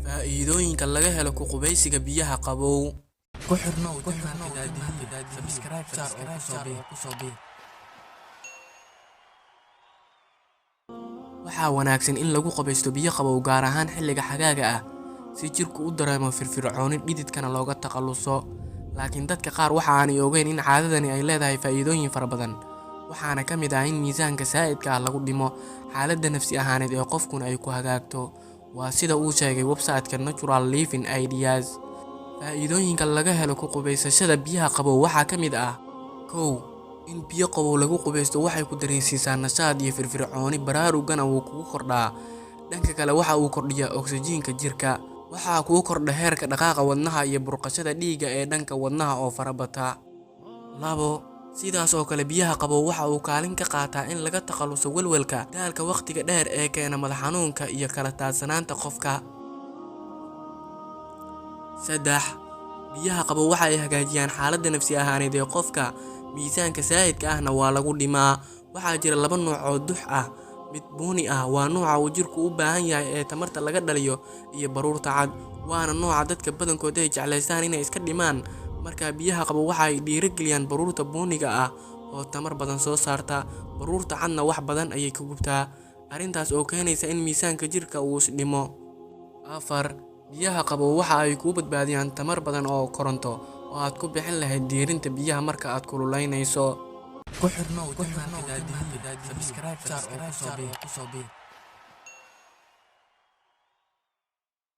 faa'iidooyinka laga helo ku qubaysiga biyaha qabow. Ku xirnow janaalka Daadii, subscribe saar oo ku soo biir. Waxaa wanaagsan in lagu qubaysto biyo qabow gaar ahaan xilliga xagaaga ah si jirku u dareemo firfircooni dhididkana looga takhaluso. Laakiin dadka qaar waxa aanay ogeyn in caadadani ay leedahay faa'iidooyin fara badan. Waxaana ka mid ah in miisaanka saa'idka ah lagu dhimo, xaaladda nafsi ahaaneed ee qofkuna ay ku hagaagto. Waa sida uu sheegay website-ka Natural Living Ideas. Faa'iidooyinka laga helo ku qubaysashada biyaha qabow waxaa ka mid ah: 1. In biyo qabow lagu qubaysto waxay ku dareensiisaa nashaad iyo firfircooni, baraarugana wuu kugu kordhaa. Dhanka kale waxa uu kordhiyaa oksijiinta jirka, waxaa kugu kordha heerka dhaqaaqa wadnaha iyo burqashada dhiigga ee dhanka wadnaha oo farabata. 2. Sidaas oo kale biyaha qabow waxa uu kaalin ka qaataa in laga takhaluso welwelka, daalka waqtiga dheer ee keena madax xanuunka iyo kala taadsanaanta qofka. 3. Biyaha qabow waxa ay hagaajiyaan xaaladda nafsi ahaaneed ee qofka, miisaanka saa'idka ahna waa lagu dhimaa. Waxaa jira 2 nooc oo dux ah. Mid buuni ah waa nooca uu jirku u baahan yahay ee tamarta laga dhaliyo, iyo baruurta cad waana nooca dadka badankood ay jeclaystaan inay iska dhimaan. Marka biyaha qabow waxa ay dhiirigeliyaan baruurta buuniga ah oo tamar badan soo saarta, baruurta cadna wax badan ayay ka gubtaa, arrintaas oo keenaysa in miisaanka jirka uu is dhimo. 4. Biyaha qabow waxa ay kuu badbaadiyaan tamar badan oo koronto oo aad ku bixin lahayd diirinta biyaha marka aad kululeynayso. Ku xirnow janaalka Daadii, subscribe saar oo ku soo biir.